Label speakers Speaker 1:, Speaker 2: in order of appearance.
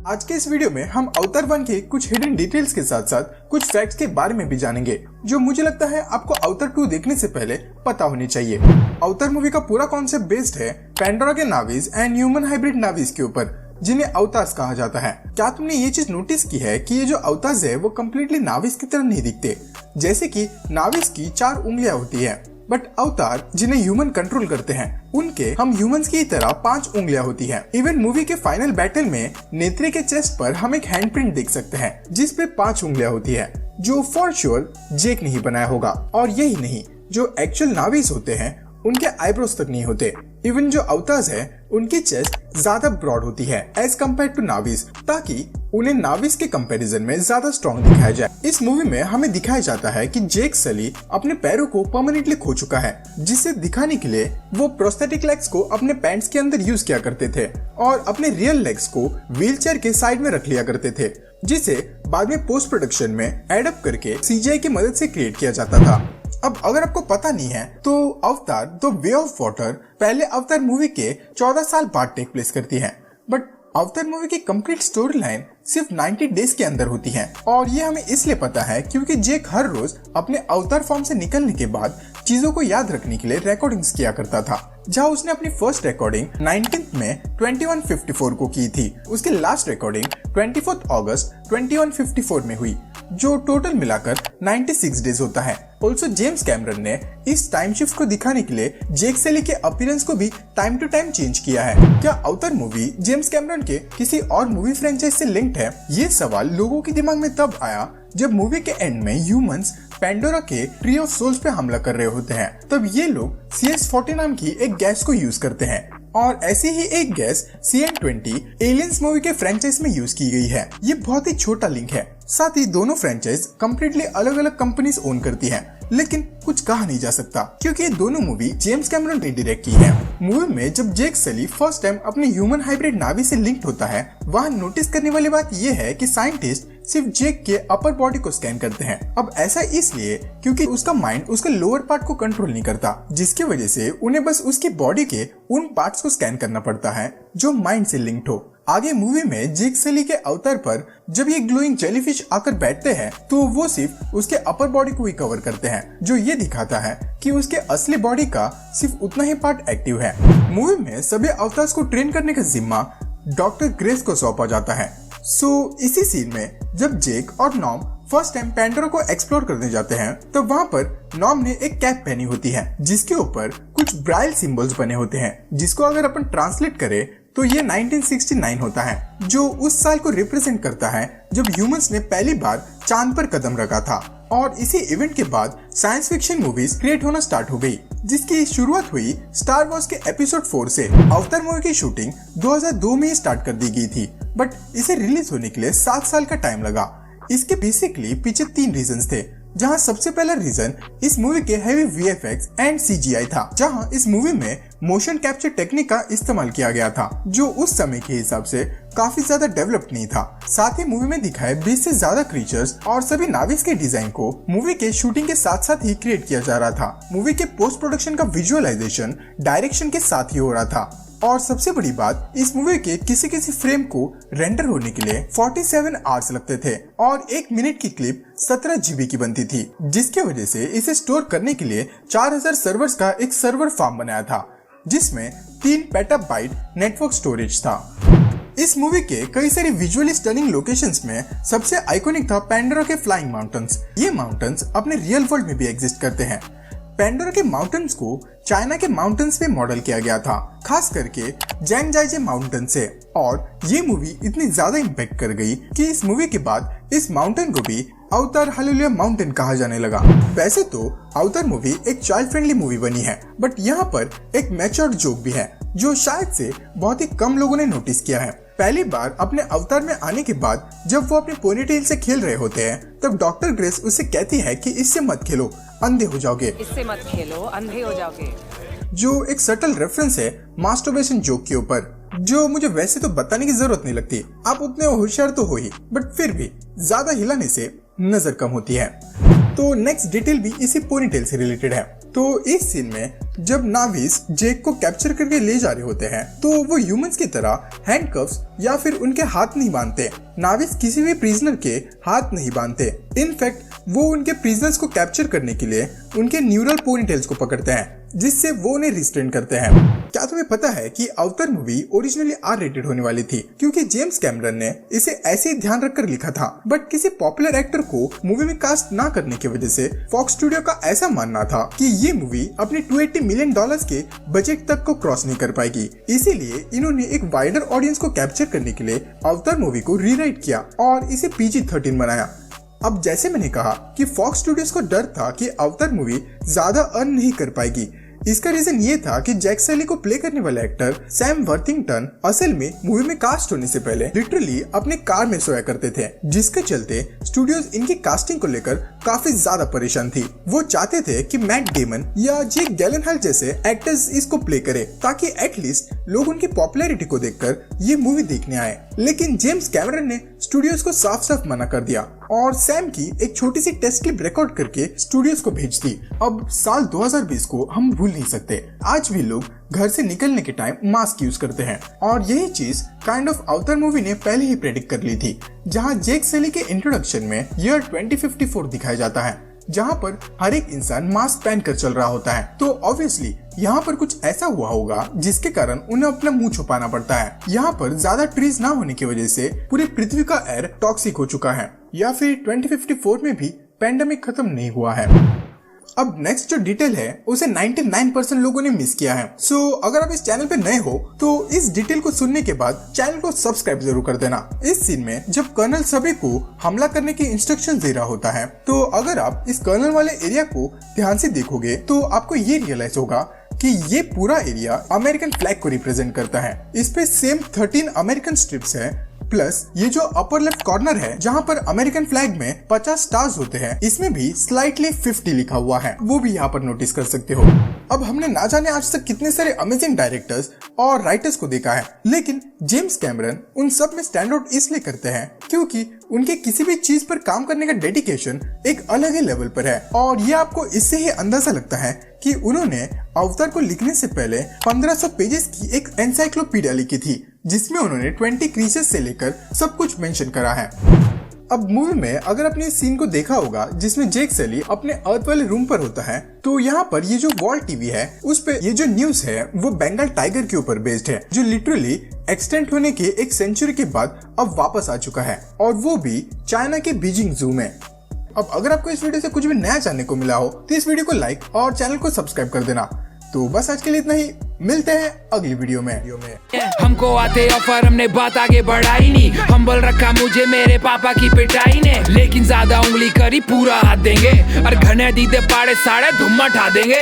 Speaker 1: आज के इस वीडियो में हम अवतार 1 के कुछ हिडन डिटेल्स के साथ साथ कुछ फैक्ट्स के बारे में भी जानेंगे जो मुझे लगता है आपको अवतार 2 देखने से पहले पता होनी चाहिए। अवतार मूवी का पूरा कॉन्सेप्ट बेस्ड है पैंडोरा के नावीज एंड ह्यूमन हाइब्रिड नावीज के ऊपर जिन्हें अवतार्स कहा जाता है। क्या तुमने ये चीज नोटिस की है कि ये जो अवतार्स है वो कम्प्लीटली नावीज की तरह नहीं दिखते, जैसे कि नावीज की 4 उंगलियां होती है, बट अवतार जिन्हें ह्यूमन कंट्रोल करते हैं उनके हम ह्यूमंस की तरह 5 उंगलियां होती हैं। इवन मूवी के फाइनल बैटल में नेत्री के चेस्ट पर हम एक हैंडप्रिंट देख सकते हैं जिस पे 5 उंगलियां होती है, जो फॉर श्योर जेक नहीं बनाया होगा। और यही नहीं, जो एक्चुअल नावीज होते हैं उनके आईब्रोज तक नहीं होते। इवन जो अवतार्स है उनकी चेस्ट ज्यादा ब्रॉड होती है एज कम्पेयर टू नावीज, ताकि उन्हें नावीज के कंपैरिजन में ज्यादा स्ट्रॉन्ग दिखाया जाए। इस मूवी में हमें दिखाया जाता है कि जेक सली अपने पैरों को परमानेंटली खो चुका है, जिसे दिखाने के लिए वो प्रोस्थेटिक लेग्स को अपने पैंट्स के अंदर यूज किया करते थे और अपने रियल लेग्स को व्हीलचेयर के साइड में रख लिया करते थे, जिसे बाद में पोस्ट प्रोडक्शन में एडअप करके सीजीआई की मदद से क्रिएट किया जाता था। अब अगर आपको पता नहीं है तो अवतार द वे ऑफ वाटर पहले अवतार मूवी के 14 साल बाद टेक प्लेस करती है, बट अवतार मूवी की कंप्लीट स्टोरी लाइन सिर्फ 90 डेज के अंदर होती है। और ये हमें इसलिए पता है क्योंकि जेक हर रोज अपने अवतार फॉर्म से निकलने के बाद चीजों को याद रखने के लिए रिकॉर्डिंग्स किया करता था, जहां उसने अपनी फर्स्ट रिकॉर्डिंग 19 में 2154 को की थी। उसकी लास्ट रिकॉर्डिंग 24 अगस्त 2154 में हुई, जो टोटल मिलाकर 96 डेज होता है। ऑल्सो जेम्स कैमरन ने इस टाइम शिफ्ट को दिखाने के लिए जेक सली के अपीयरेंस को भी टाइम टू टाइम चेंज किया है। क्या अवतार मूवी जेम्स कैमरन के किसी और मूवी फ्रेंचाइज से लिंक्ड है? ये सवाल लोगों के दिमाग में तब आया जब मूवी के एंड में ह्यूमंस पैंडोरा के ट्री ऑफ सोल्स पे हमला कर रहे होते हैं। तब ये लोग CS40 नाम की एक गैस को यूज करते हैं और ऐसी ही एक गैस CN20 एलियंस मूवी के फ्रेंचाइज में यूज की गई है। ये बहुत ही छोटा लिंक है। साथ ही दोनों फ्रेंचाइज कम्प्लीटली अलग अलग कंपनीज ओन करती हैं, लेकिन कुछ कहा नहीं जा सकता क्योंकि ये दोनों मूवी जेम्स कैमरन ने डायरेक्ट की है। मूवी में जब जेक सली फर्स्ट टाइम अपने ह्यूमन हाइब्रिड नावी से लिंक्ड होता है, वहाँ नोटिस करने वाली बात ये है कि साइंटिस्ट सिर्फ जेक के अपर बॉडी को स्कैन करते हैं। अब ऐसा इसलिए क्योंकि उसका माइंड उसके लोअर पार्ट को कंट्रोल नहीं करता, जिसकी वजह से उन्हें बस उसकी बॉडी के उन पार्ट्स को स्कैन करना पड़ता है जो माइंड से लिंक्ड हो। आगे मूवी में जेक सली के अवतार पर जब ये ग्लोइंग जेलीफिश आकर बैठते हैं तो वो सिर्फ उसके अपर बॉडी को ही कवर करते हैं, जो ये दिखाता है कि उसके असली बॉडी का सिर्फ उतना ही पार्ट एक्टिव है। मूवी में सभी अवतार्स को ट्रेन करने का जिम्मा डॉक्टर ग्रेस को सौंपा जाता है। इसी सीन में जब जेक और नॉम फर्स्ट टाइम पैंडोरा को एक्सप्लोर करने जाते हैं, तो वहाँ पर नॉम ने एक कैप पहनी होती है जिसके ऊपर कुछ ब्राइल सिंबल्स बने होते हैं, जिसको अगर अपन ट्रांसलेट करें तो ये 1969 होता है, जो उस साल को रिप्रेजेंट करता है जब ह्यूमंस ने पहली बार चांद पर कदम रखा था। और इसी इवेंट के बाद साइंस फिक्शन मूवीज क्रिएट होना स्टार्ट हो गई, जिसकी शुरुआत हुई स्टार वॉर्स के एपिसोड 4 से। अवतार मूवी की शूटिंग 2002 में ही स्टार्ट कर दी गई थी, बट इसे रिलीज होने के लिए 7 साल का टाइम लगा। इसके बेसिकली पीछे 3 रीजंस थे, जहां सबसे पहला रीजन इस मूवी के हेवी VFX एंड CGI था, जहां इस मूवी में मोशन कैप्चर टेक्निक का इस्तेमाल किया गया था, जो उस समय के हिसाब से काफी ज्यादा डेवलप्ड नहीं था। साथ ही मूवी में दिखाए 20 से ज्यादा क्रीचर्स और सभी नाविक्स के डिजाइन को मूवी के शूटिंग के साथ साथ ही क्रिएट किया जा रहा था। मूवी के पोस्ट प्रोडक्शन का विजुअलाइजेशन डायरेक्शन के साथ ही हो रहा था। और सबसे बड़ी बात, इस मूवी के किसी फ्रेम को रेंडर होने के लिए 47 आवर्स लगते थे और 1 मिनट की क्लिप 17 GB की बनती थी, जिसकी वजह से इसे स्टोर करने के लिए 4000 सर्वर्स का एक सर्वर फार्म बनाया था, जिसमें 3 पेटाबाइट नेटवर्क स्टोरेज था। इस मूवी के कई सारी विजुअली स्टनिंग लोकेशंस में सबसे आइकॉनिक था पैंडोरा के फ्लाइंग माउंटेन्स। ये माउंटेन्स अपने रियल वर्ल्ड में भी एग्जिस्ट करते हैं। पैंडोरा के माउंटेन्स को चाइना के माउंटेन्स पे मॉडल किया गया था, खास करके जैंगजाइजे माउंटेन से। और ये मूवी इतनी ज्यादा इम्पैक्ट कर गई कि इस मूवी के बाद इस माउंटेन को भी अवतार हालेलुया माउंटेन कहा जाने लगा। वैसे तो अवतार मूवी एक चाइल्ड फ्रेंडली मूवी बनी है, बट यहाँ पर एक मैच्योर्ड जोक भी है जो शायद से बहुत ही कम लोगों ने नोटिस किया है। पहली बार अपने अवतार में आने के बाद जब वो अपने पोनीटेल से खेल रहे होते हैं, तब डॉक्टर ग्रेस उसे कहती है कि इससे मत खेलो, अंधे हो जाओगे।
Speaker 2: इससे मत खेलो, अंधे हो जाओगे,
Speaker 1: जो एक सटल रेफरेंस है मास्टरबेशन जोक के ऊपर, जो मुझे वैसे तो बताने की जरूरत नहीं लगती, आप उतने होशियार तो हो ही, बट फिर भी ज्यादा हिलाने से नजर कम होती है। तो नेक्स्ट डिटेल भी इसी पोनीटेल से रिलेटेड है। तो इस सीन में जब नाविस जेक को कैप्चर करके ले जा रहे होते हैं तो वो ह्यूमंस की तरह हैंडकफ्स या फिर उनके हाथ नहीं बांधते। नाविस किसी भी प्रिजनर के हाथ नहीं बांधते। इनफैक्ट वो उनके प्रिजनर्स को कैप्चर करने के लिए उनके न्यूरल पोनीटेल्स को पकड़ते हैं, जिससे वो उन्हें रिस्ट्रेन करते हैं। क्या तुम्हें पता है कि Avatar movie originally R rated होने वाली थी, क्योंकि जेम्स कैमरन ने इसे ऐसे ही ध्यान रखकर लिखा था, बट किसी पॉपुलर एक्टर को मूवी में कास्ट ना करने की वजह से फॉक्स स्टूडियो का ऐसा मानना था कि ये मूवी अपने $280 मिलियन के बजट तक को क्रॉस नहीं कर पाएगी। इसीलिए इन्होंने एक वाइडर ऑडियंस को कैप्चर करने के लिए अवतार मूवी को रीराइट किया और इसे PG-13 बनाया। अब जैसे मैंने कहा कि फॉक्स स्टूडियोज को डर था कि अवतार मूवी ज्यादा अर्न नहीं कर पाएगी। इसका रीजन ये था कि जैक सली को प्ले करने वाला एक्टर सैम वर्थिंगटन असल में मूवी में कास्ट होने से पहले लिटरली अपने कार में सोया करते थे, जिसके चलते स्टूडियोज इनकी कास्टिंग को लेकर काफी ज्यादा परेशान थी। वो चाहते थे कि मैट डेमन या जेक गैलेनहॉल जैसे एक्टर्स इसको प्ले करे, ताकि एटलीस्ट लोग उनकी पॉपुलैरिटी को देखकर ये मूवी देखने आए। लेकिन जेम्स कैमरन ने स्टूडियोज को साफ साफ मना कर दिया और सैम की एक छोटी सी टेस्ट क्लिप रिकॉर्ड करके स्टूडियोज को भेज दी। अब साल 2020 को हम भूल नहीं सकते। आज भी लोग घर से निकलने के टाइम मास्क यूज करते हैं और यही चीज काइंड ऑफ अवतार मूवी ने पहले ही प्रेडिक्ट कर ली थी, जहां जेक सली के इंट्रोडक्शन में ईयर 2054 दिखाया जाता है, जहां पर हर एक इंसान मास्क पहन कर चल रहा होता है। तो ऑब्वियसली यहाँ पर कुछ ऐसा हुआ होगा जिसके कारण उन्हें अपना मुंह छुपाना पड़ता है। यहाँ पर ज्यादा ट्रीज ना होने की वजह से पूरी पृथ्वी का एयर टॉक्सिक हो चुका है, या फिर 2054 में भी पैंडेमिक खत्म नहीं हुआ है। अब नेक्स्ट जो डिटेल है उसे 99% लोगों ने मिस किया है। सो अगर आप इस चैनल पे नए हो तो इस डिटेल को सुनने के बाद चैनल को सब्सक्राइब जरूर कर देना। इस सीन में जब कर्नल सभी को हमला करने की इंस्ट्रक्शन दे रहा होता है, तो अगर आप इस कर्नल वाले एरिया को ध्यान से देखोगे तो आपको ये रियलाइज होगा कि ये पूरा एरिया अमेरिकन फ्लैग को रिप्रेजेंट करता है। इस पे सेम 13 अमेरिकन स्ट्रिप्स है, प्लस ये जो अपर लेफ्ट कॉर्नर है जहाँ पर अमेरिकन फ्लैग में 50 स्टार्स होते हैं, इसमें भी स्लाइटली 50 लिखा हुआ है, वो भी यहाँ पर नोटिस कर सकते हो। अब हमने ना जाने आज तक कितने सारे अमेजिंग डायरेक्टर्स और राइटर्स को देखा है, लेकिन जेम्स कैमरन उन सब में स्टैंड आउट इसलिए करते हैं क्योंकि उनके किसी भी चीज पर काम करने का डेडिकेशन एक अलग ही लेवल पर है। और ये आपको इससे ही अंदाजा लगता है कि उन्होंने अवतार को लिखने से पहले 1500 पेजेस की एक एनसाइक्लोपीडिया लिखी थी, जिसमें उन्होंने 20 क्रीचर्स से लेकर सब कुछ मेंशन करा है। अब मूवी में अगर आपने इस सीन को देखा होगा जिसमें जेक सली अपने अर्थ वाले रूम पर होता है, तो यहाँ पर ये जो वॉल टीवी है उस पे ये जो न्यूज है वो बंगाल टाइगर के ऊपर बेस्ड है, जो लिटरली एक्सटेंट होने के एक सेंचुरी के बाद अब वापस आ चुका है, और वो भी चाइना के बीजिंग जू में। अब अगर आपको इस वीडियो से कुछ भी नया जानने को मिला हो तो इस वीडियो को लाइक और चैनल को सब्सक्राइब कर देना। तो बस आज के लिए इतना ही, मिलते हैं अगली वीडियो में।
Speaker 3: हमको आते ऑफर, हमने बात आगे बढ़ाई नहीं, हम्बल रखा मुझे मेरे पापा की पिटाई ने, लेकिन ज्यादा उंगली करी पूरा हाथ देंगे और घने दीदे पाड़े साड़े धुम्मा ठा देंगे।